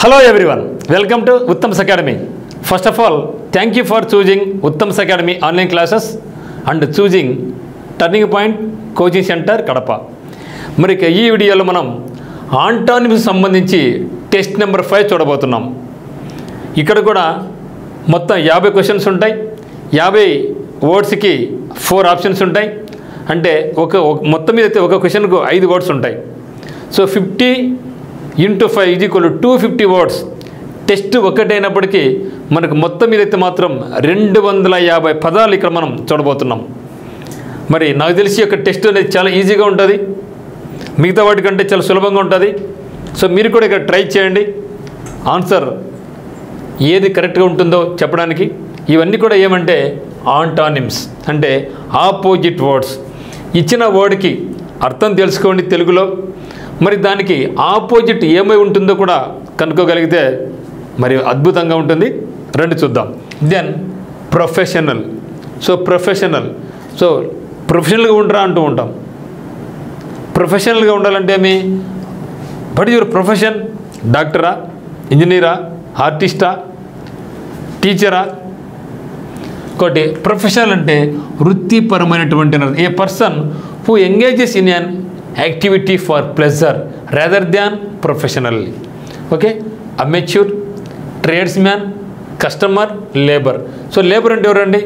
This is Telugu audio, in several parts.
Hello everyone, welcome to Uttam's Academy. First of all, thank you for choosing Uttam's Academy online classes and choosing Turning Point Coaching Center Kadapa. మరి ఈ వీడియోలో మనం ఆంటానిమ్స్ సంబంధించి టెస్ట్ నెంబర్ 5 చూడబోతున్నాం. ఇక్కడ కూడా మొత్తం 50 క్వశ్చన్స్ ఉంటాయి. 50 వర్డ్స్కి 4 ఆప్షన్స్ ఉంటాయి. అంటే మొత్తం మీద అయితే ఒక క్వశ్చన్కు 5 వర్డ్స్ ఉంటాయి. So 50 into 5 is equal to 250 words. టెస్ట్ ఒకటైనప్పటికీ మనకు మొత్తం మీద అయితే మాత్రం 250 పదాలు ఇక్కడ మనం చూడబోతున్నాం. మరి నాకు తెలిసి ఒక టెస్ట్ అనేది చాలా ఈజీగా ఉంటుంది, మిగతా వాటికంటే చాలా సులభంగా ఉంటుంది. సో మీరు కూడా ఇక్కడ ట్రై చేయండి. ఆన్సర్ ఏది కరెక్ట్గా ఉంటుందో చెప్పడానికి. ఇవన్నీ కూడా ఏమంటే ఆంటానిమ్స్, అంటే ఆపోజిట్ వర్డ్స్. ఇచ్చిన వర్డ్కి అర్థం తెలుసుకోండి తెలుగులో, మరి దానికి ఆపోజిట్ ఏమై ఉంటుందో కూడా కనుక్కోగలిగితే మరి అద్భుతంగా ఉంటుంది. రండి చూద్దాం. Then professional. సో ప్రొఫెషనల్గా ఉండరా అంటూ ఉంటాం. ప్రొఫెషనల్గా ఉండాలంటే ఏమి? What is your profession? డాక్టరా, ఇంజనీరా, ఆర్టిస్టా, టీచరా? ఒకటి ప్రొఫెషనల్ అంటే వృత్తిపరమైనటువంటి a person who engages in an activity for pleasure rather than professionally. Okay, amateur, tradesman, customer, labour. So labour అంటే ఎవరండి?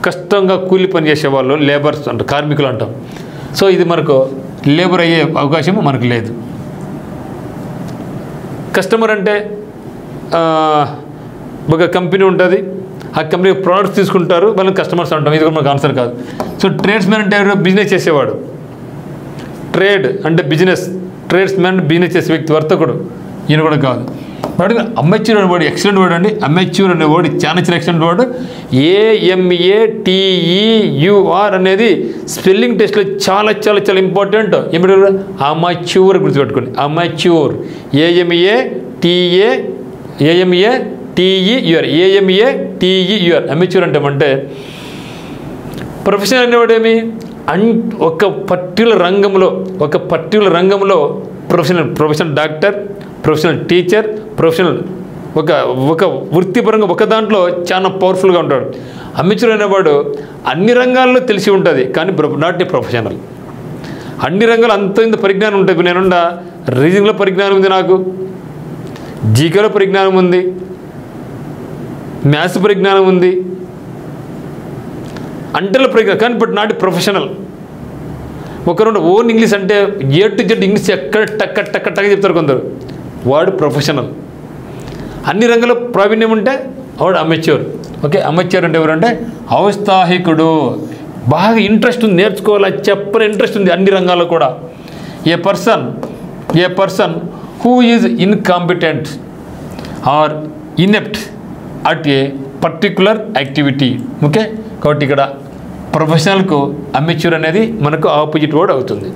కష్టంగా కూలి పని చేసేవాళ్ళు లేబర్స్ అంటే కార్మికులు అంటాం. సో ఇది మనకు లేబర్ అయ్యే అవకాశం మనకు లేదు. కస్టమర్ అంటే ఒక కంపెనీ ఉంటుంది, ఆ కంపెనీ ప్రోడక్ట్స్ తీసుకుంటారు, వాళ్ళని కస్టమర్స్ అంటాం. ఇది కూడా మనకు ఆన్సర్ కాదు. సో ట్రేడ్స్మ్యాన్ అంటే ఎవరు? బిజినెస్ చేసేవాడు. ట్రేడ్ అంటే బిజినెస్, ట్రేడ్స్మ్యాన్ బిజినెస్ చేసే వ్యక్తి, వర్తకుడు. ఈయన కూడా కాదు. వాడు అమెచ్యూర్ అనే వర్డ్ ఎక్సలెంట్ వర్డ్ అండి. అమెచ్యూర్ అనే వర్డ్ చాలా ఎక్సలెంట్ వర్డ్. AMATEUR అనేది స్పెల్లింగ్ టెస్ట్లో చాలా చాలా చాలా ఇంపార్టెంట్. ఏమిటి? అమెచ్యూర్ గుర్తుపెట్టుకోండి. Amateur, AMATEUR. అమెచ్యూర్ అంటే ప్రొఫెషనల్ అనేవాడు ఏమి? ఒక పర్టికులర్ రంగంలో professional doctor, professional teacher, professional ఒక వృత్తిపరంగా ఒక దాంట్లో చాలా పవర్ఫుల్గా ఉంటాడు. అమెచ్యూర్ అనేవాడు అన్ని రంగాల్లో తెలిసి ఉంటుంది, కానీ నాట్ ఏ ప్రొఫెషనల్. అన్ని రంగాలు అంత ఇంత పరిజ్ఞానం ఉంటుంది. నేనుండా రీజనింగ్లో పరిజ్ఞానం ఉంది, నాకు జీకేలో పరిజ్ఞానం ఉంది, మ్యాథ్స్ పరిజ్ఞానం ఉంది, అంటలో పరిజ్ఞానం, కానీ బట్ నాట్ ప్రొఫెషనల్. ఒకరు ఓన్ ఇంగ్లీష్ అంటే A to Z ఇంగ్లీష్ ఎక్కడ టక్క చెప్తారు కొందరు, వాడు ప్రొఫెషనల్. అన్ని రంగాల్లో ప్రావీణ్యం ఉంటే వాడు అమెచ్యూర్. ఓకే, అమెచ్యూర్ అంటే ఎవరంటే ఔత్సాహికుడు, బాగా ఇంట్రెస్ట్ ఉంది, నేర్చుకోవాలి చెప్పని ఇంట్రెస్ట్ ఉంది అన్ని రంగాల్లో కూడా. A person who is incompetent or inept at a particular activity. Okay, కాబట్టి ఇక్కడ ప్రొఫెషనల్కు అమెచ్యూర్ అనేది మనకు ఆపోజిట్ వర్డ్ అవుతుంది.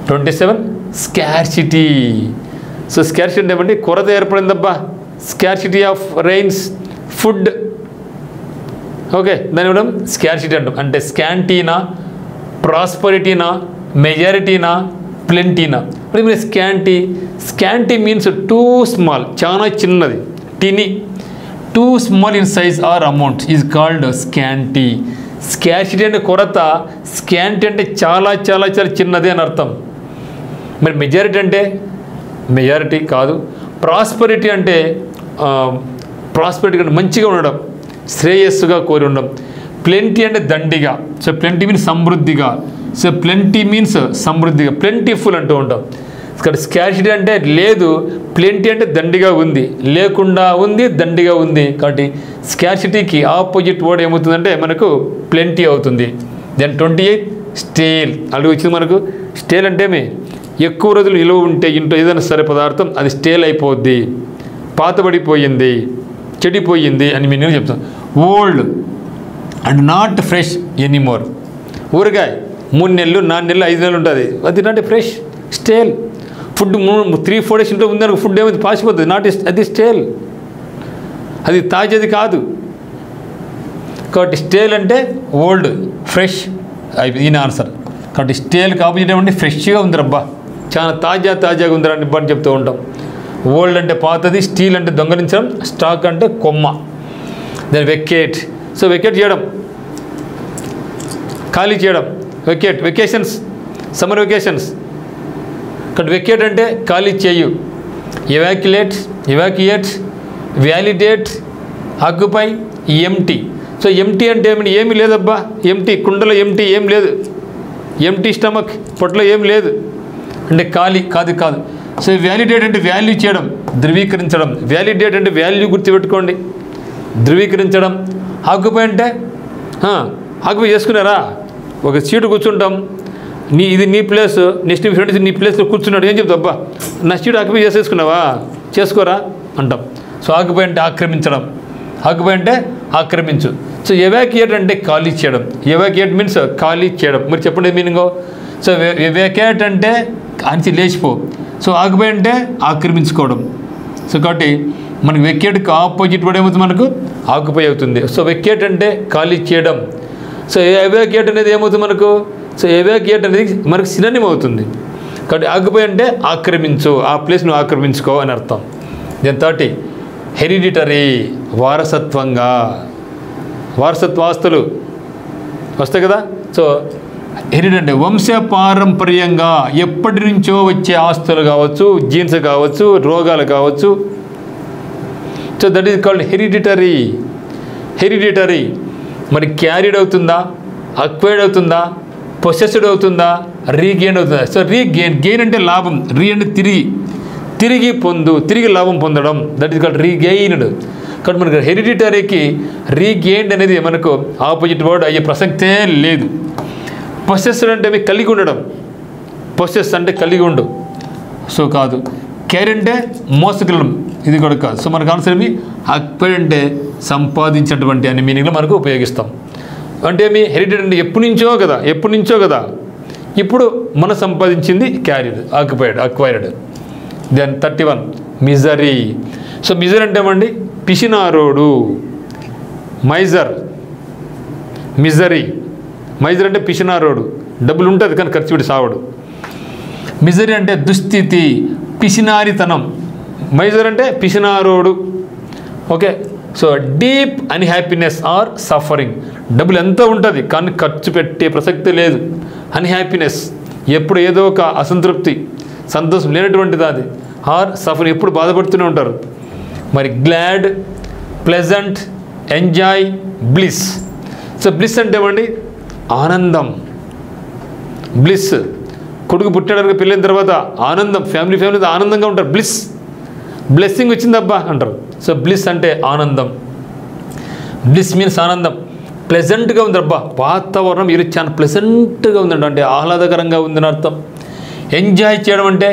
27 స్కార్సిటీ. సో స్కార్సిటీ అంటే ఏమండి? కొరత ఏర్పడిందబ్బా, scarcity of rains, food. Okay, దాని ఇవ్వడం స్కార్సిటీ అంటాం. అంటే స్కాంటీనా, ప్రాస్పరిటీనా, మెజారిటీనా, ప్లెంటీనా? ఇప్పుడు మీరు స్కాంటీ మీన్స్ టూ స్మాల్, చాలా చిన్నది. Tiny, two small in size are amount is called scanty. Scarcity అంటే కొరత, స్కాంటీ అంటే చాలా చాలా చాలా చిన్నది అని అర్థం. మరి మెజారిటీ కాదు. ప్రాస్పరిటీ అంటే మంచిగా ఉండడం, శ్రేయస్సుగా కోరి ఉండడం. ప్లెంటీ అంటే దండిగా. సో ప్లెంటీ మీన్స్ సమృద్ధిగా. సో ప్లెంటీ మీన్స్ సమృద్ధిగా, ప్లెంటీఫుల్ అంటూ ఉంటాం. ఇక్కడ స్కార్సిటీ అంటే లేదు, ప్లెంటీ అంటే దండిగా ఉంది, లేకుండా ఉంది, దండిగా ఉంది. కాబట్టి స్కార్సిటీకి ఆపోజిట్ వర్డ్ ఏమవుతుందంటే మనకు ప్లెంటీ అవుతుంది. Then 28 stale. అది వచ్చింది మనకు. స్టేల్ అంటే ఎక్కువ రోజులు నిలువ ఉంటే ఇంట్లో ఏదైనా సరే పదార్థం అది స్టేల్ అయిపోద్ది, పాతబడిపోయింది, చెడిపోయింది అని మేము చెప్తాం. Old and not fresh anymore. ఊరగాయ 3 నెలలు, 4 నెలలు, 5 నెలలు ఉంటుంది, అది not fresh, stale. Food 3-4 days ఇంట్లో ఉందనుకో, ఫుడ్ ఏమైంది పాసిపోతుంది, నాట్ అది స్టేల్, అది తాజాది కాదు. కాబట్టి స్టేల్ అంటే ఓల్డ్, ఫ్రెష్ ఈయన ఆన్సర్. కాబట్టి స్టేల్కి ఆపోజిట్ ఏమంటే ఫ్రెష్గా ఉంది రబ్బా, చాలా తాజాగా ఉందిరా అని చెప్తూ ఉంటాం. ఓల్డ్ అంటే పాతది, స్టీల్ అంటే దొంగలించడం, స్టాక్ అంటే కొమ్మ. Then vacate. సో వెకేట్ చేయడం, ఖాళీ చేయడం. Vacate, vacations, summer vacations. ఇక్కడ వెకేట్ అంటే ఖాళీ చేయు. Evacuate, evacuate, validate, occupy, empty. So empty అంటే ఏమీ లేదబ్బా, ఎంటీ, కుండలో ఎంటీ ఏం లేదు, ఎంటీ స్టమక్, పొట్టలో ఏం లేదు అంటే ఖాళీ కాదు కాదు. సో వ్యాలిడేట్ అంటే వాల్యూ చేయడం, ధృవీకరించడం. వ్యాలిడేట్ అంటే వాల్యూ గుర్తుపెట్టుకోండి, ధృవీకరించడం. ఆక్యుపై అంటే ఆక్యుపై చేసుకున్నారా, ఒక సీటు కూర్చుంటాం, ఇది నీ ప్లేస్, నెక్స్ట్ మీ ఫ్రెండ్స్ నీ ప్లేస్లో కూర్చున్నాడు, ఏం చెప్తావు, అబ్బా నా సీటు ఆక్యుపై చేసేసుకున్నావా, చేసుకోరా అంటాం. సో ఆక్యుపై అంటే ఆక్రమించడం, ఆక్యుపై అంటే ఆక్రమించు. సో ఎవాక్యుయేట్ అంటే ఖాళీ చేయడం. ఎవాక్యుయేట్ మీన్స్ ఖాళీ చేయడం. మీరు చెప్పండి మీనింగో. సో వెకేట్ అంటే అంచి లేచిపో. సో ఆక్యుపై అంటే ఆక్రమించుకోవడం. సో కాబట్టి మనకి వెకేట్కి ఆపోజిట్ వర్డ్ ఏమవుతుంది, మనకు ఆక్యుపై అవుతుంది. సో వెకేట్ అంటే ఖాళీ చేయడం. సో ఎవాక్యుయేట్ అనేది ఏమవుతుంది మనకు, సో ఎవాక్యుయేట్ అనేది మనకు సినోనిమ్ అవుతుంది. కాబట్టి ఆక్యుపై అంటే ఆక్రమించు, ఆ ప్లేస్ నువ్వు ఆక్రమించుకో అని అర్థం. దెన్ 30 హెరిడిటరీ, వారసత్వంగా. వారసత్వ ఆస్తులు వస్తాయి కదా. సో హెరిడిటరీ అంటే వంశపారంపర్యంగా ఎప్పటి నుంచో వచ్చే ఆస్తులు కావచ్చు, జీన్స్ కావచ్చు, రోగాలు కావచ్చు. So that is called hereditary. Hereditary మరి క్యారీడ్ అవుతుందా, అక్వైర్డ్ అవుతుందా, పొసెస్డ్ అవుతుందా, రీగెయిన్ అవుతుందా. సో రీగెయిన్, గెయిన్ అంటే లాభం, రీ అంటే తిరిగి పొందు, తిరిగి లాభం పొందడం. That is called regained. కాబట్టి మనకు హెరిడిటరీకి రీగెయిన్డ్ అనేది మనకు ఆపోజిట్ వర్డ్ అయ్యే ప్రసక్తే లేదు. పొసెస్డ్ అంటే మీకు కలిగి ఉండడం, పొసెస్ అంటే కలిగి ఉండు, సో కాదు. క్యారీ అంటే మోసగలడం, ఇది కూడా కాదు. సో మనకు ఆన్సర్ ఏమి, అక్వైర్డ్ అంటే సంపాదించినటువంటి అనే మీనింగ్లో మనకు ఉపయోగిస్తాం. అంటే మీ హెరిడిటరీ అంటే ఎప్పటి నుంచో కదా, ఇప్పుడు మనం సంపాదించింది carried, acquired. Then 31 misery. So miser అంటే ఏమండి, పిసినారోడు. Miser, misery. మైజర్ అంటే పిసినారోడు, డబ్బులు ఉంటుంది కానీ ఖర్చు పెట్టి సావడు. మిజరీ అంటే దుస్థితి, పిసినారితనం. మైజర్ అంటే పిసినారోడు. Okay. So deep unhappiness or suffering. డబ్బులు ఎంత ఉంటుంది కానీ ఖర్చు పెట్టే ప్రసక్తి లేదు. అన్హ్యాపీనెస్, ఎప్పుడు ఏదో ఒక అసంతృప్తి, సంతోషం లేనటువంటిది అది. ఆర్ సఫరింగ్, ఎప్పుడు బాధపడుతూనే ఉంటారు. మరి glad, pleasant, enjoy, bliss. So bliss అంటే ఏమండి, ఆనందం. బ్లిస్, కొడుకు పుట్టాడానికి పెళ్ళైన తర్వాత ఆనందం, ఫ్యామిలీ ఆనందంగా ఉంటారు. బ్లిస్, బ్లెస్సింగ్ వచ్చిందబ్బా అంటారు. సో బ్లిస్ అంటే ఆనందం. బ్లిస్ మీన్స్ ఆనందం. ప్లెజెంట్గా ఉంది అబ్బా, వాతావరణం ఈరోజు చాలా ప్లెజెంట్గా ఉందండి, అంటే ఆహ్లాదకరంగా ఉందని అర్థం. ఎంజాయ్ చేయడం అంటే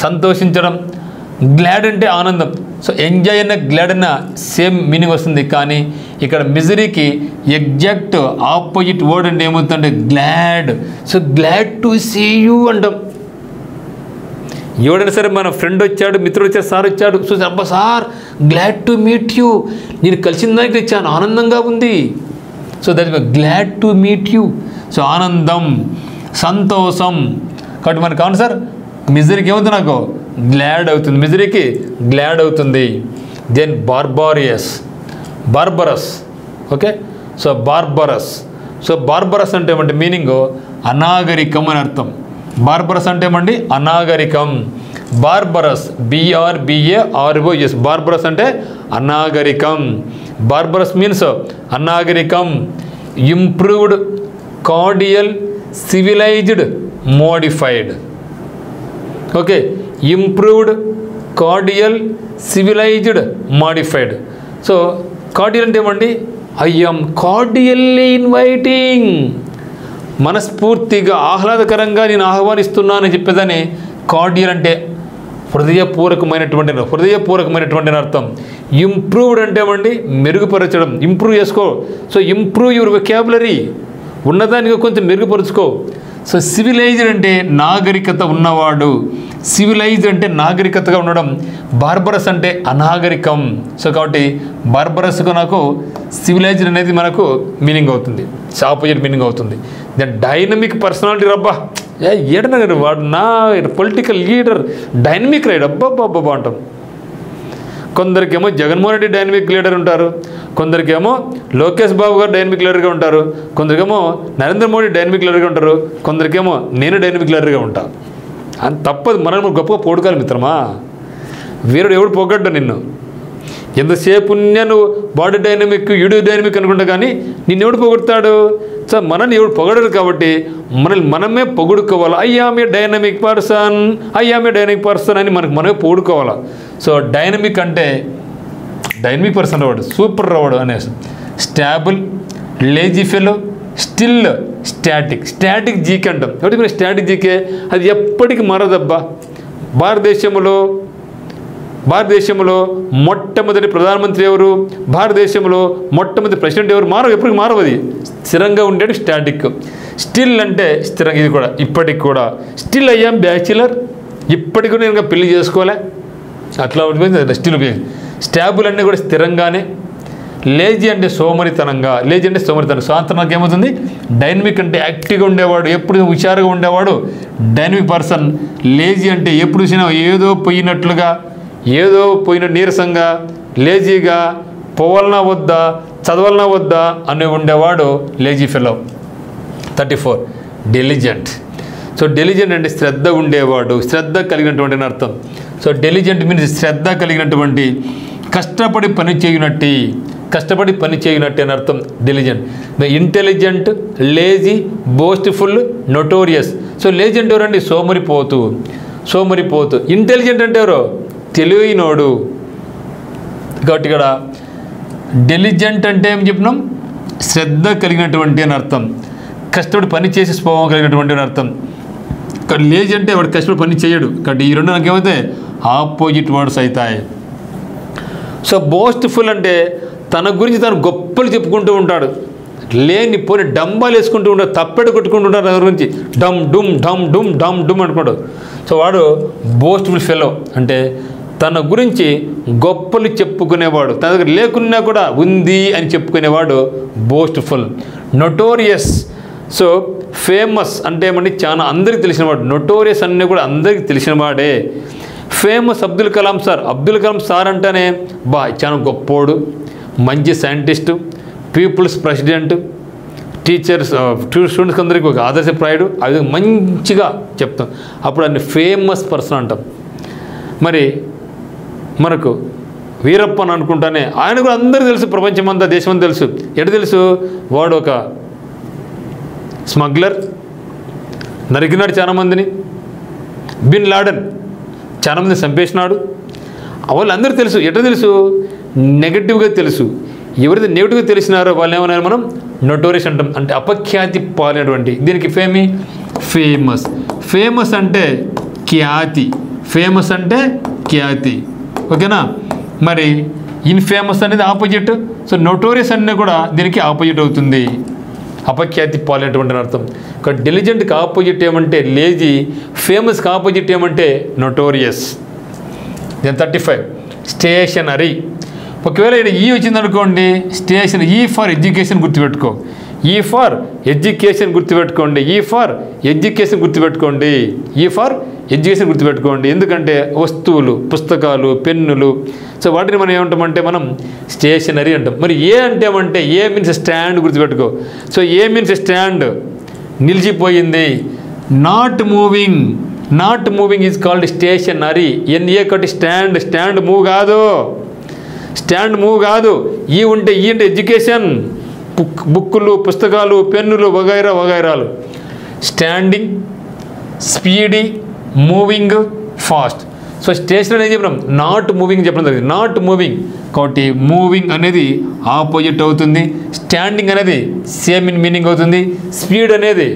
సంతోషించడం. గ్లాడ్ అంటే ఆనందం. సో ఎంజాయ్ అన్న గ్లాడ్ అన్న సేమ్ మీనింగ్ వస్తుంది, కానీ ఇక్కడ మిజరీకి ఎగ్జాక్ట్ ఆపోజిట్ వర్డ్ అంటే ఏమవుతుందంటే glad. So glad to see you అంటాం. ఎవడైనా సరే మన ఫ్రెండ్ వచ్చాడు, మిత్రుడు వచ్చాడు, సార్ వచ్చాడు, సో అబ్బా sir glad to meet you, నేను కలిసిన దానికి చాలా ఆనందంగా ఉంది. So that is glad to meet you. So ఆనందం, సంతోషం. కాబట్టి మనకు ఆన్సర్ మిజరీకి ఏమవుతుంది, నాకు గ్లాడ్ అవుతుంది, మిజరీకి గ్లాడ్ అవుతుంది. Then బార్బారియస్, barbarous. Okay. So barbarous. So barbarous అంటే ఏమంటే మీనింగ్ అనాగరికం అని అర్థం. బార్బరస్ అంటే ఏమండి, అనాగరికం. Barbarous, BRBAROS. బార్బరస్ అంటే అనాగరికం. బార్బరస్ మీన్స్ అనాగరికం. Improved, cordial, civilized, modified. Okay. Improved, cordial, civilized, modified. So cordial అంటే ఏమండి, ఐ యామ్ కార్డియల్లీ ఇన్వైటింగ్, మనస్ఫూర్తిగా ఆహ్లాదకరంగా నేను ఆహ్వానిస్తున్నానని చెప్పేదని కార్డియల్ అంటే హృదయపూర్వకమైనటువంటి అర్థం. ఇంప్రూవ్డ్ అంటే ఏమండి, మెరుగుపరచడం, ఇంప్రూవ్ చేసుకో. సో ఇంప్రూవ్ యువర్ వొకాబులరీ, ఉన్నదానికి కొంచెం మెరుగుపరుచుకో. సో సివిలైజ్డ్ అంటే నాగరికత ఉన్నవాడు, సివిలైజ్డ్ అంటే నాగరికతగా ఉండడం. బార్బరస్ అంటే అనాగరికం. సో కాబట్టి బార్బరస్కు నాకు సివిలైజ్డ్ అనేది మనకు మీనింగ్ అవుతుంది, ఆపోజిట్ మీనింగ్ అవుతుంది. Then dynamic personality. రబ్బా ఏడన వాడు నా పొలిటికల్ లీడర్, డైనమిక్ రైడ్, అబ్బాబ్బా అంటాం. కొందరికేమో జగన్మోహన్ రెడ్డి డైనమిక్ లీడర్ ఉంటారు, కొందరికేమో లోకేష్ బాబు గారు డైనమిక్ లీడర్గా ఉంటారు, కొందరికేమో నరేంద్ర మోడీ డైనమిక్ లీడర్గా ఉంటారు, కొందరికేమో నేను డైనమిక్ లీడర్గా ఉంటాను. అని తప్పదు, మనల్ని గొప్పగా పోడుకోవాలి మిత్రమా. వీరుడు ఎవడు పొగడ్డు నిన్ను, ఎంతసేపు నువ్వు బాడీ డైనమిక్ యూడీ డైనమిక్ అనుకుంటా, కానీ నిన్నెవడు పొగుడతాడు? సో మనల్ని ఎవడు పొగడరు కాబట్టి మనల్ని మనమే పొగుడుకోవాలి. ఐఆమ్ ఏ డైనమిక్ పర్సన్ అని మనమే పొగుడుకోవాలి. సో డైనమిక్ అంటే డైనమిక్ పర్సన్ రావాడు, సూపర్ రావాడు అనేసి. Stubble, lazy fellow, still, static GK అంటాం. కాబట్టి మీరు స్టాటిక్ జీకే అది ఎప్పటికీ మారదబ్బా. భారతదేశంలో మొట్టమొదటి ప్రధానమంత్రి ఎవరు, భారతదేశంలో మొట్టమొదటి ప్రెసిడెంట్ ఎవరు, ఎప్పటికి మారవది, స్థిరంగా ఉండేది స్టాటిక్. స్టిల్ అంటే స్థిరంగా, ఇది కూడా ఇప్పటికి కూడా స్టిల్ అయ్యాం బ్యాచులర్, ఇప్పటికి నేను ఇంకా పెళ్లి చేసుకోలే, అట్లా ఉంటుంది స్టిల్. స్టాబుల్ అంటే కూడా స్థిరంగానే. లేజీ అంటే సోమరితనంగా, సాంత్వనానికి ఏమవుతుంది? డైనమిక్ అంటే యాక్టివ్గా ఉండేవాడు, ఎప్పుడు హుషారుగా ఉండేవాడు డైనమిక్ పర్సన్. లేజీ అంటే ఎప్పుడు చూసినా ఏదో పోయినట్లుగా, ఏదో పోయిన నీరసంగా, లేజీగా, పోవాలన్నా వద్దా, చదవాలన్నా వద్దా అని ఉండేవాడు lazy fellow. 34 diligent. So diligent అంటే శ్రద్ధ ఉండేవాడు, శ్రద్ధ కలిగినటువంటి అని అర్థం. సో డెలిజెంట్ మీన్స్ శ్రద్ధ కలిగినటువంటి, కష్టపడి పని చేయనట్టు అని అర్థం diligent. Intelligent, lazy, boastful, notorious. So లేజెంట్ ఎవరండి? సోమరిపోతు. ఇంటెలిజెంట్ అంటే ఎవరు? తెలివైనోడు. కాబట్టి ఇక్కడ డెలిజెంట్ అంటే ఏం చెప్పినాం? శ్రద్ధ కలిగినటువంటి అని అర్థం, కష్టపడి పని చేసే స్వభావం కలిగినటువంటి అని అర్థం. ఇక్కడ లేజీ అంటే వాడు కష్టపడి పని చేయడు. కాబట్టి ఈ రెండు నాకేమైతే ఆపోజిట్ వర్డ్స్ అవుతాయి. సో బోస్ట్ఫుల్ అంటే తన గురించి తను గొప్పలు చెప్పుకుంటూ ఉంటాడు, లేని పోని డంబాలు వేసుకుంటూ ఉంటాడు, తప్పెడు కొట్టుకుంటూ ఉంటాడు ఎవరి గురించి, డమ్ డుమ్ అనుకుంటాడు. సో వాడు బోస్ట్ఫుల్ ఫెలో అంటే తన గురించి గొప్పలు చెప్పుకునేవాడు, తన దగ్గర లేకున్నా కూడా ఉంది అని చెప్పుకునేవాడు బోస్ట్ఫుల్. నొటోరియస్. సో ఫేమస్ అంటే ఏమంటే చాలా అందరికీ తెలిసినవాడు, నొటోరియస్ అన్నీ కూడా అందరికీ తెలిసినవాడే. ఫేమస్ అబ్దుల్ కలాం సార్ అంటేనే చాలా గొప్పోడు, మంచి సైంటిస్టు, పీపుల్స్ ప్రెసిడెంట్, టీచర్స్ స్టూడెంట్స్కి అందరికీ ఒక ఆదర్శప్రాయుడు, అది మంచిగా చెప్తాం. అప్పుడు అన్ని ఫేమస్ పర్సన్ అంటాం. మరి మనకు వీరప్పన్ అనుకుంటానే ఆయన కూడా అందరికీ తెలుసు, ప్రపంచమంతా దేశమంతా తెలుసు. ఎటు తెలుసు? వాడు ఒక స్మగ్లర్, నరికినాడు చాలామందిని. బిన్ లాడెన్ చాలామంది చంపేసినాడు. వాళ్ళందరూ తెలుసు. ఎట్లా తెలుసు? నెగటివ్గా తెలుసు. ఎవరైతే నెగిటివ్గా తెలిసినారో వాళ్ళు ఏమన్నారు మనం నోటోరియస్ అంటాం, అంటే అపఖ్యాతి పాలినటువంటి. దీనికి ఫేమస్ అంటే ఖ్యాతి, ఓకేనా. మరి ఇన్ఫేమస్ అనేది ఆపోజిట్. సో నోటోరియస్ అన్నీ కూడా దీనికి ఆపోజిట్ అవుతుంది, అపఖ్యాతి పాలినటువంటి అర్థం. ఇక్కడ డెలిజెంట్కి ఆపోజిట్ ఏమంటే లేజీ, ఫేమస్కి ఆపోజిట్ ఏమంటే నోటోరియస్. Then 35 stationary. ఒకవేళ ఇక్కడ ఈ వచ్చిందనుకోండి, స్టేషన్, ఈ ఫర్ ఎడ్యుకేషన్ గుర్తుపెట్టుకో, ఈ ఫర్ ఎడ్యుకేషన్ గుర్తుపెట్టుకోండి. ఎందుకంటే వస్తువులు, పుస్తకాలు, పెన్నులు, సో వాటిని మనం ఏమంటామంటే మనం స్టేషనరీ అంటాం. మరి ఏ అంటే ఏ మీన్స్ స్టాండ్ గుర్తుపెట్టుకో. సో ఏ మీన్స్ స్టాండ్, నిలిచిపోయింది. Not moving is called stationary. NA కట్టి స్టాండ్ మూవ్ కాదు. ఈ అంటే ఎడ్యుకేషన్, బుక్కులు, పుస్తకాలు, పెన్నులు వగైరాలు. Standing, speedy, moving, fast. So station అనేది చెప్పడం నాట్ మూవింగ్ చెప్పడం జరిగింది. నాట్ మూవింగ్ కాబట్టి మూవింగ్ అనేది ఆపోజిట్ అవుతుంది, స్టాండింగ్ అనేది సేమ్ ఇన్ మీనింగ్ అవుతుంది, స్పీడ్ అనేది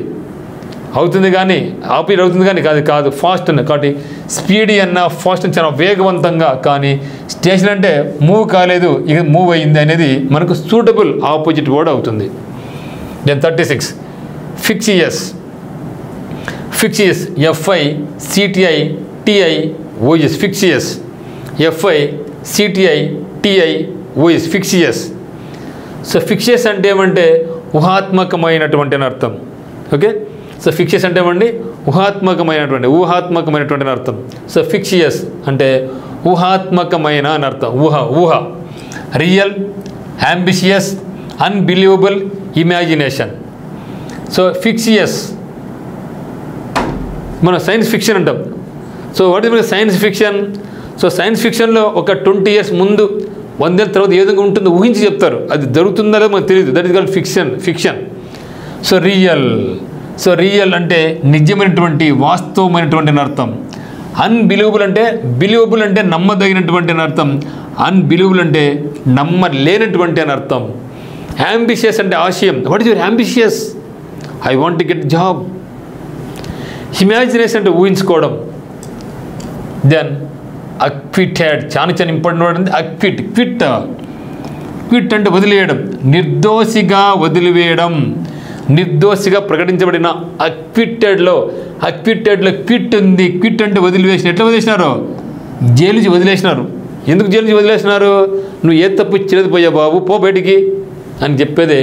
అవుతుంది కానీ ఆపోజిట్ అవుతుంది కానీ కాదు ఫాస్ట్ అన్న. కాబట్టి స్పీడీ అన్న ఫాస్ట్ చాలా వేగవంతంగా, కానీ స్టేషన్ అంటే మూవ్ కాలేదు, ఇక మూవ్ అయ్యింది అనేది మనకు సూటబుల్ ఆపోజిట్ వర్డ్ అవుతుంది. దెన్ 36 ఫిక్సియస్. FICTIOUS ఫిక్సియస్. ఫిక్సియస్. సో ఫిక్సియస్ అంటే ఏమంటే ఊహాత్మకమైనటువంటి అని అర్థం. ఓకే. సో ఫిక్సియస్ అంటే ఏమండి ఊహాత్మకమైనటువంటి అని అర్థం. సో ఫిక్సియస్ అంటే ఊహాత్మకమైన అని అర్థం. ఊహ. Real, ambitious, unbelievable, imagination. So fictitious మనం సైన్స్ ఫిక్షన్ అంటాం. So what is science fiction? So science ఫిక్షన్లో ఒక 20 years ముందు 100 ఏళ్ళ తర్వాత ఏ విధంగా ఉంటుందో ఊహించి చెప్తారు. అది జరుగుతుందో లేదో మనకు తెలియదు. That is called fiction. So real అంటే నిజమైనటువంటి, వాస్తవమైనటువంటి అని అర్థం. అన్బిలీవబుల్ అంటే నమ్మదగినటువంటి అని అర్థం. అన్బిలీవబుల్ అంటే నమ్మలేనటువంటి అని అర్థం. అంబిషియస్ అంటే ఆశయం. What is your ambitious? I want to get job. Imagination అంటే ఊహించుకోవడం. దెన్ అక్విటెడ్, చాలా ఇంపార్టెంట్ వర్డ్ ఉంది. క్విట్ అంటే వదిలేయడం, నిర్దోషిగా వదిలివేయడం. నిర్దోషిగా ప్రకటించబడిన అక్విటెడ్లో క్విట్ ఉంది. క్విట్ అంటే వదిలివేసిన. ఎట్లా వదిలేసినారు? జైలు నుంచి వదిలేసినారు. ఎందుకు జైలు నుంచి వదిలేసినారు? నువ్వు ఏ తప్పు చేయలేదు పోయా బాబు, పో బయటికి అని చెప్పేదే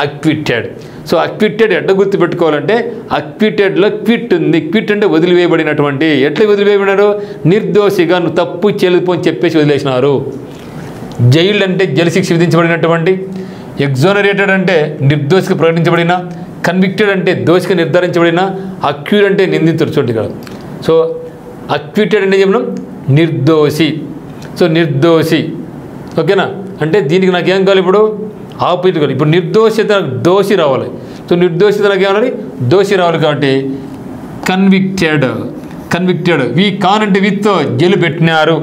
అక్విటెడ్. సో అక్విటెడ్ ఎట్లా గుర్తుపెట్టుకోవాలంటే అక్విటెడ్లో క్విట్ ఉంది. క్విట్ అంటే వదిలివేయబడినటువంటి. ఎట్లా వదిలివేయబడినారు? నిర్దోషిగా నువ్వు తప్పు చేయలేదు అని చెప్పేసి వదిలేసినారు. జైలు అంటే జైలు శిక్ష విధించబడినటువంటి. ఎగ్జోనరేటెడ్ అంటే నిర్దోషిగా ప్రకటించబడిన. కన్విక్టెడ్ అంటే దోషిగా నిర్ధారించబడిన. అక్యూర్ అంటే నిందితుడు. చూడండి ఇక్కడ. సో అక్విటెడ్ అంటే చెప్పడం నిర్దోషి. సో నిర్దోషి, ఓకేనా? అంటే దీనికి నాకేం కావాలి? ఇప్పుడు ఆపోజిట్ కావాలి. ఇప్పుడు నిర్దోషిత దోషి రావాలి. సో నిర్దోషిత నాకు ఏమన్నా దోషి రావాలి. కాబట్టి కన్విక్టెడ్. కాన్ అంటే విత్ జైలు పెట్టినారు.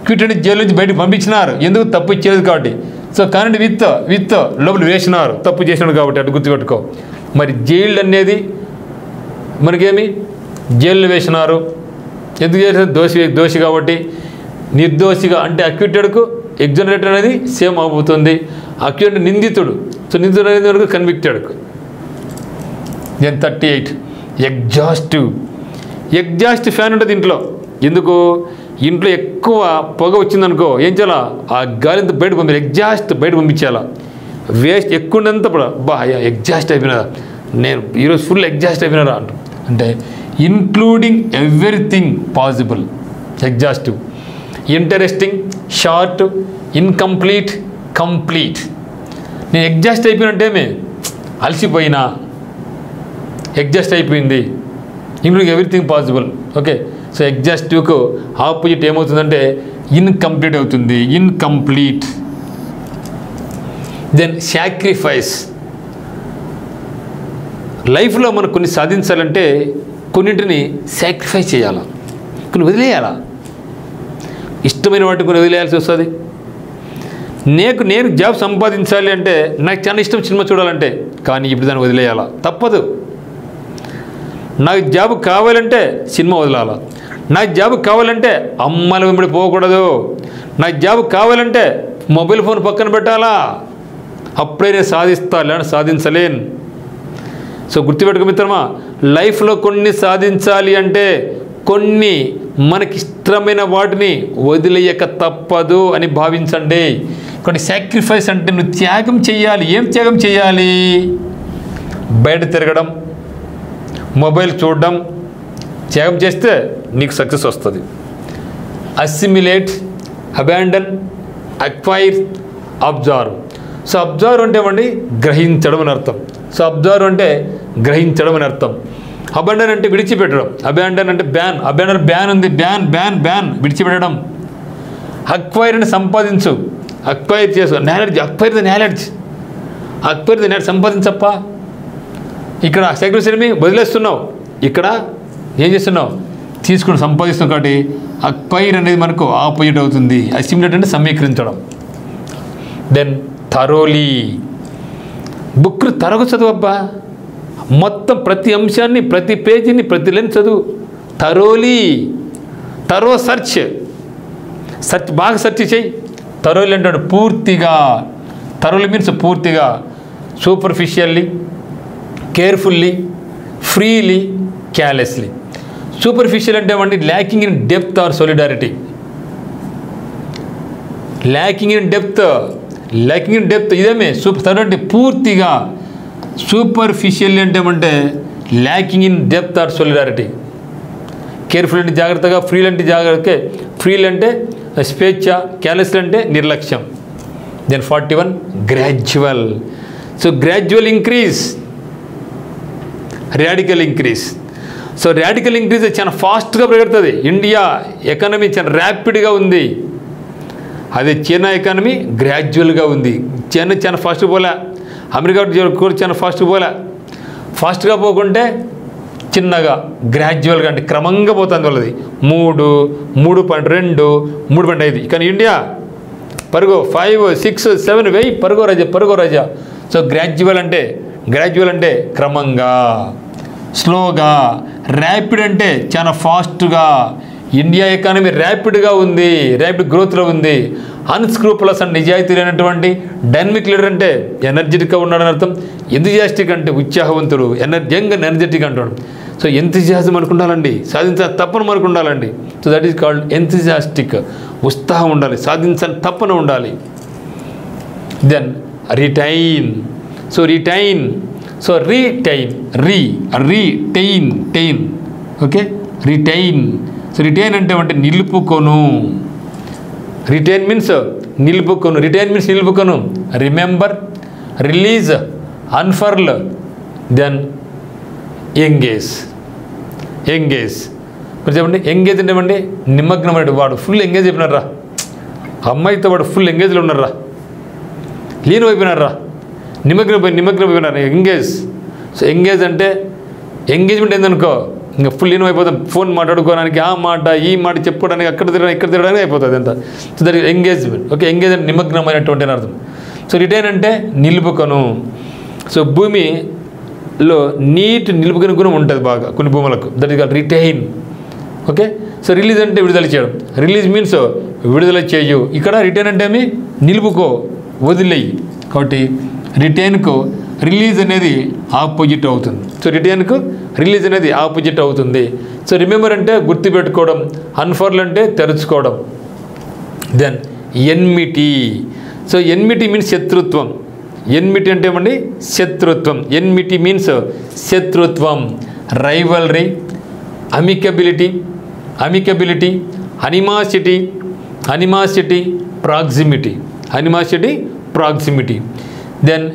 క్విట్ అంటే జైలు నుంచి బయటకు పంపించినారు. ఎందుకు? తప్పు చేయలేదు కాబట్టి. సో కాన్ అంటే విత్ లోపల వేసినారు, తప్పు చేసినాడు కాబట్టి. అటు గుర్తుపెట్టుకో. మరి జైలు అనేది మనకేమి? జైలు వేసినారు. ఎందుకు చేసినారు? దోషి కాబట్టి. నిర్దోషిగా అంటే అక్విటెడ్కు ఎగ్జోనరేటెడ్ అనేది సేమ్ అవుతుంది. అక్యూర్ అంటే నిందితుడు. సో నిందితుడు అనేది వరకు కన్విక్టెడ్కు. దెన్ 38 ఎగ్జాస్ట్ ఫ్యాన్ ఉంటుంది ఇంట్లో. ఎందుకు? ఇంట్లో ఎక్కువ పొగ వచ్చిందనుకో ఏం చేయాలా? ఆ గాలింత బయట ఎగ్జాస్ట్ బయట పంపించాలా. వేస్ట్ ఎక్కువ ఉండేంత ఎగ్జాస్ట్ అయిపోయినారా, నేను ఈరోజు ఫుల్ ఎగ్జాస్ట్ అయిపోయినారా అంటే including everything possible. Exhaustive. Interesting, short, incomplete, complete. నేను ఎగ్జాస్ట్ అయిపోయినట్టేమే, అలసిపోయినా, ఎగ్జాస్ట్ అయిపోయింది. Including everything possible. Okay. So ఎగ్జాస్టివ్కు ఆపోజిట్ ఏమవుతుందంటే ఇన్కంప్లీట్ అవుతుంది. ఇన్కంప్లీట్. Then sacrifice. లైఫ్లో మనం కొన్ని సాధించాలంటే కొన్నింటిని సాక్రిఫైస్ చేయాలా, కొన్ని వదిలేయాలా. ఇష్టమైన వాటిని కొన్ని వదిలేయాల్సి వస్తుంది. నేను జాబ్ సంపాదించాలి అంటే నాకు చాలా ఇష్టం సినిమా చూడాలంటే, కానీ ఇప్పుడు దాన్ని వదిలేయాలా, తప్పదు. నాకు జాబ్ కావాలంటే సినిమా వదలాలా. నాకు జాబ్ కావాలంటే అమ్మల వెంబడి పోకూడదు. నాకు జాబ్ కావాలంటే మొబైల్ ఫోన్ పక్కన పెట్టాలా. అప్పుడే నేను సాధిస్తా, లేదంటే సాధించలేను. సో గుర్తుపెట్టుకో మిత్రమా, లైఫ్లో కొన్ని సాధించాలి అంటే కొన్ని మనకిష్టమైన వాటిని వదిలేయక తప్పదు అని భావించండి. కొన్ని సాక్రిఫైస్ అంటే నువ్వు త్యాగం చేయాలి. ఏం త్యాగం చేయాలి? బయట తిరగడం, మొబైల్ చూడడం త్యాగం చేస్తే నీకు సక్సెస్ వస్తుంది. Assimilate, abandon, acquire, observe. So observe అంటే ఏమండి? గ్రహించడం అని అర్థం. సో అబ్జర్వ్ అంటే గ్రహించడం అని అర్థం. అబాండన్ అంటే విడిచిపెట్టడం. అబాండన్ అంటే బ్యాన్. అబాండన్ బ్యాన్ ఉంది. బ్యాన్ విడిచిపెట్టడం. అక్వైర్ అంటే సంపాదించు. అక్వైర్ చేసు. నాలెడ్జ్. అక్వైర్ ద నాలెడ్జ్ సంపాదించప్ప. ఇక్కడ సెక్రటరీ వదిలేస్తున్నావు, ఇక్కడ ఏం చేస్తున్నావు? తీసుకుని సంపాదిస్తున్నావు. కాబట్టి అక్వైర్ అనేది మనకు ఆపోజిట్ అవుతుంది. అసిమిలేట్ అంటే సమీకరించడం. Then thoroughly. బుక్ తరగ చదువు అబ్బా. మొత్తం ప్రతి అంశాన్ని, ప్రతి పేజీని, ప్రతి లైన్ చదువు. థరో సెర్చ్ బాగా సెర్చ్ చేయి. థరోలీ అంటే పూర్తిగా. థరోలీ మీన్స్ పూర్తిగా. Superficially, carefully, freely, carelessly. Superficial అంటే ఏమండి? Lacking in depth or solidarity. Lacking in depth ఇదేమే థర్డ్ అంటే పూర్తిగా. సూపర్ఫిషియల్ అంటే ఏమంటే lacking in depth or solidarity. Careful అంటే జాగ్రత్తగా, ఫ్రీల్ అంటే జాగ్రత్త. ఫ్రీల్ అంటే స్వేచ్ఛ, క్యాలెస్ అంటే నిర్లక్ష్యం. Then 41 gradual. So gradual increase, radical increase. So radical increase చాలా ఫాస్ట్గా పెరుగుతుంది. ఇండియా ఎకానమీ చాలా ర్యాపిడ్గా ఉంది, అదే చైనా ఎకానమీ గ్రాడ్యువల్గా ఉంది. చైనా చాలా ఫాస్ట్గా పోలే, అమెరికా కూడా చాలా ఫాస్ట్గా పోలే. ఫాస్ట్గా పోకుంటే చిన్నగా గ్రాడ్యువల్గా అంటే క్రమంగా పోతుంది వాళ్ళది. 3, 3.2, 3.5. కానీ ఇండియా పరుగు 5, 6, 7 వెయ్యి పరుగో రాజా. సో గ్రాడ్యువల్ అంటే క్రమంగా, స్లోగా. ర్యాపిడ్ అంటే చాలా ఫాస్ట్గా. ఇండియా ఎకానమీ ర్యాపిడ్గా ఉంది, ర్యాపిడ్ గ్రోత్లో ఉంది. అన్స్క్రూపులస్ అండ్ నిజాయితీ లేనటువంటి డైనమిక్ లీడర్ అంటే ఎనర్జెటిక్గా ఉన్నాడని అర్థం. ఎంతజియాస్టిక్ అంటే ఉత్సాహవంతుడు, యంగ్ అండ్ ఎనర్జెటిక్ అంటాడు. సో ఎంతజియాజం మనకు ఉండాలండి, సాధించాలి తప్పన మనకు ఉండాలండి. So that is called enthusiastic. ఉత్సాహం ఉండాలి, సాధించాలి తప్పన ఉండాలి. Then retain. So retain, so retain. Okay, retain. So retain అంటే నిలుపుకొను. రిటైన్ మీన్స్ నిలుపుకొను. Remember, release, unfurl, then engage. మరి చెప్పండి, ఎంగేజ్ అంటే ఏమండి? నిమగ్నమైన వాడు ఫుల్ ఎంగేజ్ అయిపోయినారా, అమ్మాయితో వాడు ఫుల్ ఎంగేజ్లో ఉన్నారా, లీనమైపోయినారా, నిమగ్నమైపోయినారా, ఎంగేజ్. సో ఎంగేజ్ అంటే ఎంగేజ్మెంట్ ఏందనుకో, ఇంకా ఫుల్ లీనమైపోతాం. ఫోన్ మాట్లాడుకోవడానికి, ఆ మాట ఈ మాట చెప్పుకోవడానికి, అక్కడ తిరగడానికి అయిపోతుంది అంత. So that engagement. Okay, engage అంటే నిమగ్నమైనటువంటి అని అర్థం. సో రిటైన్ అంటే నిలుపుకొను. సో భూమిలో నీటి నిలుపుకొని గుణం ఉంటుంది బాగా కొన్ని భూములకు, that is called retain. Okay, so release అంటే విడుదల చేయడం. రిలీజ్ మీన్స్ విడుదల చేయు. ఇక్కడ రిటైన్ అంటే ఏమి? నిలుపుకో, వదిలేయి. కాబట్టి రిటైన్కు రిలీజ్ అనేది ఆపోజిట్ అవుతుంది. సో రిటైన్కు రిలీజ్ అనేది ఆపోజిట్ అవుతుంది. సో రిమెంబర్ అంటే గుర్తుపెట్టుకోవడం, అన్ఫర్ల్ అంటే తెరుచుకోవడం. Then enmity. So enmity means శత్రుత్వం. ఎన్మిటీ అంటే ఏమండి? శత్రుత్వం. ఎన్మిటీ మీన్స్ శత్రుత్వం. Rivalry, amicability, animosity, proximity. Then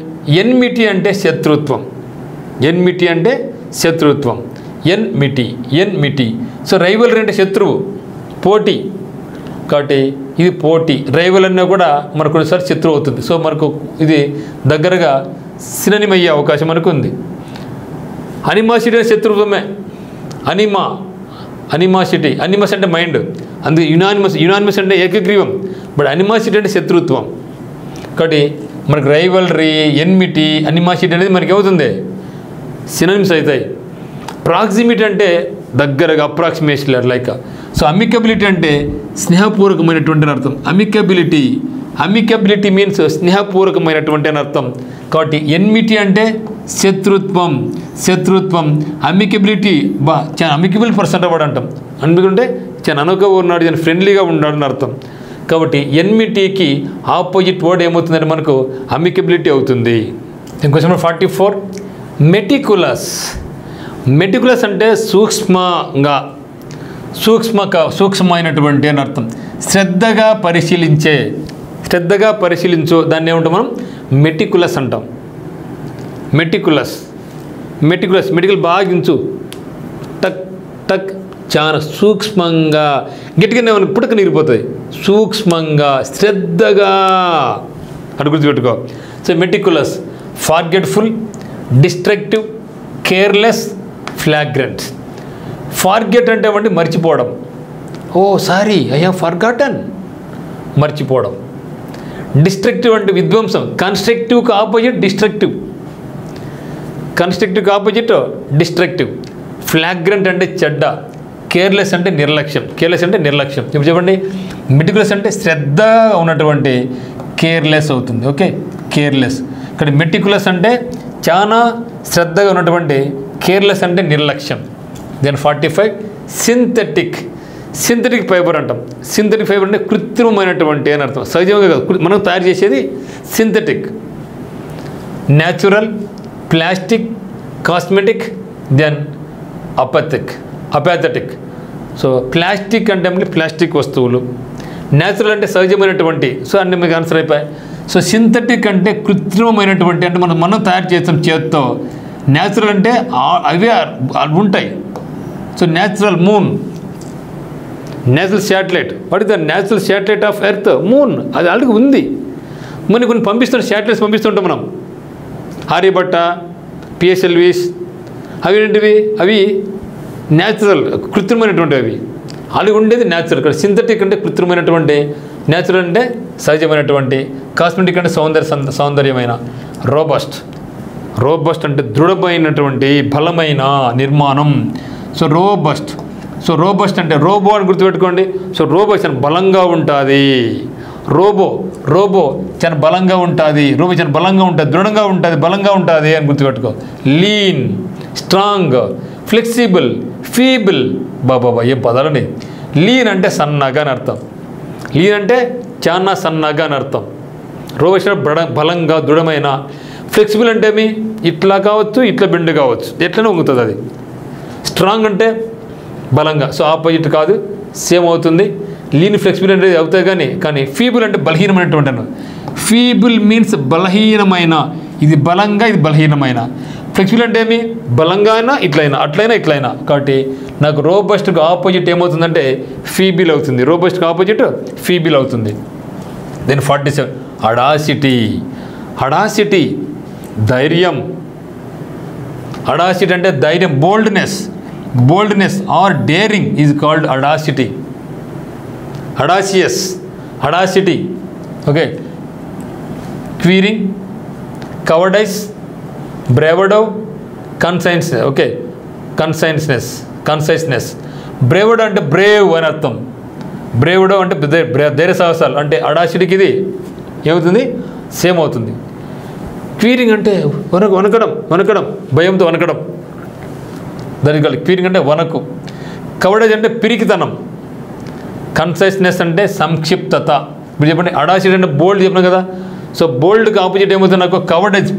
enmity అంటే శత్రుత్వం. ఎన్మిటీ. సో రైవల్రీ అంటే శత్రువు, పోటీ. కాబట్టి ఇది పోటీ. రైవల్ అన్నా కూడా మనకు కొన్నిసారి శత్రువు అవుతుంది. సో మనకు ఇది దగ్గరగా సినోనిమ్ అయ్యే అవకాశం మనకు ఉంది. అనిమాసిటీ అంటే శత్రుత్వమే. అనిమాసిటీ అంటే మైండ్. అందుకే యునానిమస్ అంటే ఏకగ్రీవం. బట్ అనిమాసిటీ అంటే శత్రుత్వం. కాబట్టి మనకు రైవల్రీ, ఎన్మిటీ, అనిమాసిటీ అనేది మనకి ఏమవుతుంది? సినోనిమ్స్ అవుతాయి. ప్రాక్సిమిటీ అంటే దగ్గరగా, అప్రాక్సిమేషన్ లైక్. సో అమికబిలిటీ అంటే స్నేహపూర్వకమైనటువంటి అర్థం. అమికబిలిటీ మీన్స్ స్నేహపూర్వకమైనటువంటి అని అర్థం. కాబట్టి ఎన్మిటీ అంటే శత్రుత్వం. అమికబిలిటీ చాలా అమికబుల్ పర్సన్ వాడు అంటాం. ఎందుకంటే చాలా అనువుగా ఉన్నాడు, చాలా ఫ్రెండ్లీగా ఉన్నాడు అని అర్థం. కాబట్టి ఎన్మిటీకి ఆపోజిట్ వర్డ్ ఏమవుతుందంటే మనకు అమికబిలిటీ అవుతుంది. Question number 44. మెటికులస్ అంటే సూక్ష్మమైనటువంటి అని అర్థం. శ్రద్ధగా పరిశీలించు దాన్ని ఏమంటాం మనం? మెటికులస్ అంటాం. మెటికల్ బాగించు, టక్ చాలా సూక్ష్మంగా, గట్టిగానే పుట్టక నీరిపోతుంది. సూక్ష్మంగా, శ్రద్ధగా అటు గుర్తుపెట్టుకో. So meticulous. Forgetful, destructive, careless, flagrant. Forget అంటే ఏమంటే మర్చిపోవడం. సారీ, ఐ హావ్ ఫర్గాటన్, మర్చిపోవడం. డిస్ట్రక్టివ్ అంటే విధ్వంసం. కన్స్ట్రక్టివ్కి ఆపోజిట్ డిస్ట్రక్టివ్. ఫ్లాగ్రెంట్ అంటే చెడ్డ. కేర్లెస్ అంటే నిర్లక్ష్యం. ఇప్పుడు చెప్పండి, మెటికులస్ అంటే శ్రద్ధగా ఉన్నటువంటి కేర్లెస్ అవుతుంది. Okay, careless. ఇక్కడ మెటికులస్ అంటే చాలా శ్రద్ధగా ఉన్నటువంటి, కేర్లెస్ అంటే నిర్లక్ష్యం. దెన్ 45. సింథటిక్ ఫైబర్ అంటాం. సింథటిక్ ఫైబర్ అంటే కృత్రిమమైనటువంటి అని అర్థం. సహజంగా కాదు, మనం తయారు చేసేది synthetic. Natural, plastic, cosmetic, then apathetic. So plastic అంటే ప్లాస్టిక్ వస్తువులు, న్యాచురల్ అంటే సహజమైనటువంటి. సో అన్నీ మీకు ఆన్సర్ అయిపోయాయి. సో సింథటిక్ అంటే కృత్రిమమైనటువంటి, అంటే మనం తయారు చేస్తాం చేత్తో. న్యాచురల్ అంటే అవే ఉంటాయి. So natural moon, natural satellite. What is the natural satellite of earth? Moon. అది ఆల్రెడీ ఉంది. కొన్ని పంపిస్తుంటాం, శాటిలైట్స్ పంపిస్తుంటాం మనం. ఆర్యభట్ట, పిఎస్ఎల్విస్, అవి ఏంటివి? అవి న్యాచురల్, కృత్రిమైనటువంటి. అవి ఆల్రెడీ ఉండేది న్యాచురల్. ఇక్కడ సింథటిక్ అంటే కృత్రిమైనటువంటి, న్యాచురల్ అంటే సహజమైనటువంటి, కాస్మెటిక్ అంటే సౌందర్యమైన. రోబస్ట్ అంటే దృఢమైనటువంటి, బలమైన నిర్మాణం. సో రోబస్ట్ అంటే రోబో అని గుర్తుపెట్టుకోండి. సో రోబో చాలా బలంగా ఉంటుంది. రోబో చాలా బలంగా ఉంటుంది. దృఢంగా ఉంటుంది, బలంగా ఉంటుంది అని గుర్తుపెట్టుకో. Lean, strong, flexible, feeble. బాబా ఏం పదాలండి. లీన్ అంటే సన్నగా అని అర్థం. లీన్ అంటే చాలా సన్నగా అని అర్థం. రోబస్ట్ బలంగా, దృఢమైన. ఫ్లెక్సిబుల్ అంటే ఏమి? ఇట్లా కావచ్చు, ఇట్లా బెండ్ కావచ్చు, ఎట్లనే వంగుతుంది అది. స్ట్రాంగ్ అంటే బలంగా. సో ఆపోజిట్ కాదు, సేమ్ అవుతుంది. లీన్, ఫ్లెక్సిబుల్ అనేది అవుతాయి. కానీ ఫీబుల్ అంటే బలహీనమైనటువంటి అన్న. ఫీబుల్ మీన్స్ బలహీనమైన. ఇది బలంగా, ఇది బలహీనమైన. ఫ్లెక్సిబుల్ అంటే ఏమి? బలంగా అయినా ఇట్లయినా, ఇట్లయినా. కాబట్టి నాకు రోబస్ట్కి ఆపోజిట్ ఏమవుతుందంటే ఫీబిల్ అవుతుంది. రోబస్ట్కి ఆపోజిట్ ఫీబిల్ అవుతుంది. దెన్ 47 అడాసిటీ, ధైర్యం. అడాసిటీ అంటే ధైర్యం. Boldness or daring is called audacity. Audacity. Okay. Quivering, cowardice, bravado, consciousness. Bravado అంటే బ్రేవ్ అని అర్థం. బ్రేవడో అంటే ధైర్య సాహసాలు. అంటే అడాసిటీకి ఇది ఏమవుతుంది? సేమ్ అవుతుంది. క్వీరింగ్ అంటే వనకడం, భయంతో వనకడం. దానికి క్వీరింగ్ అంటే వనకు. కవర్డేజ్ అంటే పిరికితనం. కన్సైస్నెస్ అంటే సంక్షిప్తత. ఇప్పుడు చెప్పండి. అడాసిటీ అంటే బోల్డ్ చెప్పినా కదా. సో బోల్డ్కి ఆపోజిట్ ఏమవుతుంది నాకు? కవర్డేజ్,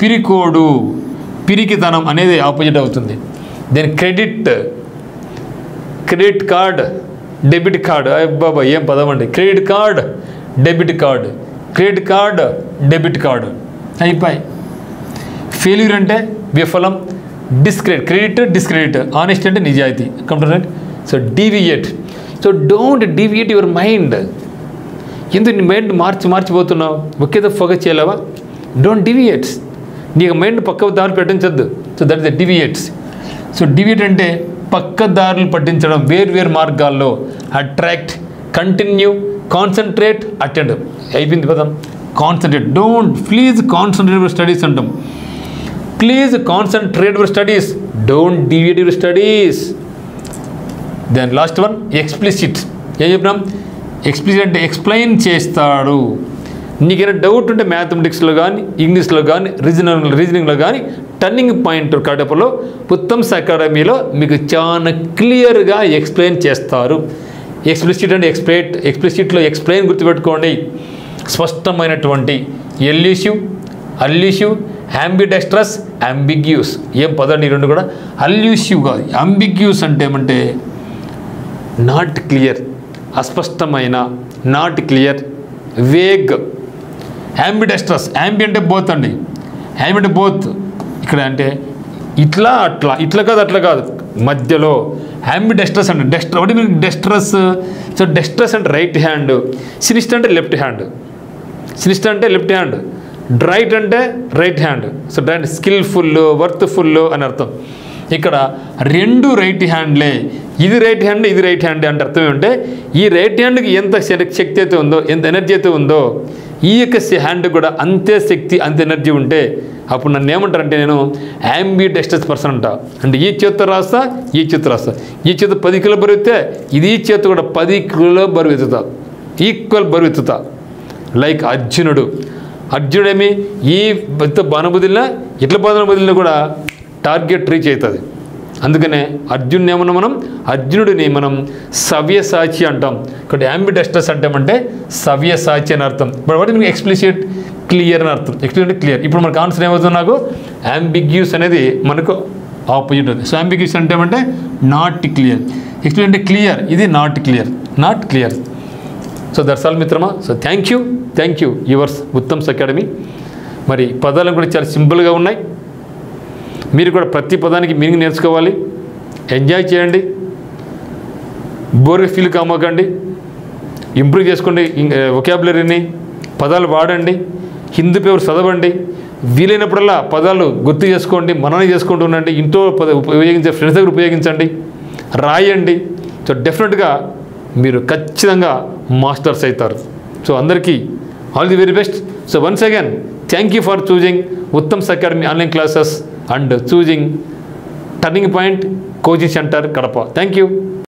పిరికితనం అనేది ఆపోజిట్ అవుతుంది. Then credit card, debit card. బాబా ఏం పదం అండి. క్రెడిట్ కార్డ్, డెబిట్ కార్డ్ అయిపోయి. ఫెయిల్యూర్ అంటే విఫలం. డిస్క్రెడిట్. ఆనెస్ట్ అంటే నిజాయితీ. Complete. So deviate. So don't deviate your mind. ఎందుకు నీ మైండ్ మార్చిపోతున్నావు? ఒకేదో ఫోకస్ చేయలేవా? Don't deviates. నీకు మైండ్ పక్క దారులు పెట్టించద్దు. So that is the deviates. So deviate అంటే పక్క దారులు పట్టించడం, వేరు మార్గాల్లో. Attract, continue, concentrate, attend. అయిపోయింది పదం. Concentrate. Please concentrate your studies అంటాం. Please concentrate your studies. Don't deviate your studies. Then last one explicit. ఏం చెప్పినాం? ఎక్స్ప్లిసిట్ అంటే ఎక్స్ప్లెయిన్ చేస్తాడు. నీకైనా డౌట్ ఉంటే మ్యాథమెటిక్స్లో కానీ, ఇంగ్లీష్లో కానీ, రీజనింగ్లో కానీ, టర్నింగ్ పాయింట్ కడపలో ఉత్తమ్స్ అకాడమీలో మీకు చాలా క్లియర్గా ఎక్స్ప్లెయిన్ చేస్తారు. ఎక్స్ప్లిసిట్ అంటే ఎక్స్ప్లిసిట్లో ఎక్స్ప్లెయిన్ గుర్తుపెట్టుకోండి. స్పష్టమైనటువంటి. అల్యూసివ్, అంబిడెక్స్ట్రస్, అంబిగ్యూస్. ఏం పదండి రెండు కూడా. అల్యూసివ్ కాదు. అంబిగ్యూస్ అంటే ఏమంటే నాట్ క్లియర్, అస్పష్టమైన, నాట్ క్లియర్, వేగ్. అంబిడెక్స్ట్రస్, అంటే బోత్ అండి. అంటే బోత్. ఇక్కడ అంటే ఇట్లా కాదు, అట్లా కాదు, మధ్యలో. అంబిడెక్స్ట్రస్ అంటే ఒకటి మీకు డెక్స్ట్రస్. సో డెక్స్ట్రస్ అంటే రైట్ హ్యాండ్, సినిస్టర్ అంటే లెఫ్ట్ హ్యాండ్. రైట్ అంటే రైట్ హ్యాండ్. సో దాని స్కిల్ఫుల్, వర్త్ఫుల్ అని అర్థం. ఇక్కడ రెండు రైట్ హ్యాండ్లే. ఇది రైట్ హ్యాండ్, ఇది రైట్ హ్యాండ్ అంటే అర్థం ఏమంటే ఈ రైట్ హ్యాండ్కి ఎంత శక్తి అయితే ఉందో, ఎంత ఎనర్జీ అయితే ఉందో, ఈ యొక్క హ్యాండ్ కూడా అంతే శక్తి, అంత ఎనర్జీ ఉంటే అప్పుడు నన్ను ఏమంటారంటే నేను అంబిడెక్స్ట్రస్ పర్సన్ అంట. అంటే ఈ చేత్తో రాస్తా, ఈ చేత్తో రాస్తా. ఈ చేత్తో 10 కిలో బరువు ఎత్తే ఇది ఈ చేత్తో కూడా 10 కిలో బరువు ఎత్తుతా, ఈక్వల్ బరువు ఎత్తుతా. లైక్ అర్జునుడేమి ఈ బాణం బదిలినా ఇట్ల బాణం బదిలినా కూడా టార్గెట్ రీచ్ అవుతుంది. అందుకనే అర్జునుడిని మనం సవ్యసాచి అంటాం. కాబట్టి అంబిడెక్స్ట్రస్ అంటామంటే సవ్యసాచి అని అర్థం. బట్ వాటి మీకు ఎక్స్ప్లిసిట్, క్లియర్ అని అర్థం. Explicit clear. ఇప్పుడు మనకు ఆన్సర్ ఏమవుతుంది? నాకు అంబిగ్యూస్ అనేది మనకు ఆపోజిట్ ఉంది. సో అంబిగ్యూస్ అంటే నాట్ క్లియర్. ఎక్స్ప్లిసిట్ అంటే క్లియర్, ఇది not clear. So that's all మిత్రమా. So thank you yours Uttam's academy. మరి పదాలు కూడా చాలా సింపుల్గా ఉన్నాయి. మీరు కూడా ప్రతి పదానికి మీనింగ్ నేర్చుకోవాలి, ఎంజాయ్ చేయండి, బోర్గా ఫీల్ కామకండి, ఇంప్రూవ్ చేసుకోండి వొకాబులరీని, పదాలు వాడండి, హిందీ పేపర్ చదవండి, వీలైనప్పుడల్లా పదాలు గుర్తు చేసుకోండి, మననం చేసుకుంటూ ఉండండి, ఇంట్లో ఉపయోగించే ఫ్రెండ్స్ దగ్గర ఉపయోగించండి, రాయండి. సో డెఫినెట్గా మీరు ఖచ్చితంగా మాస్టర్స్ అవుతారు. సో అందరికీ all the very best. So once again thank you for choosing Uttam's academy online classes and choosing turning point coaching centre Kadapa. Thank you.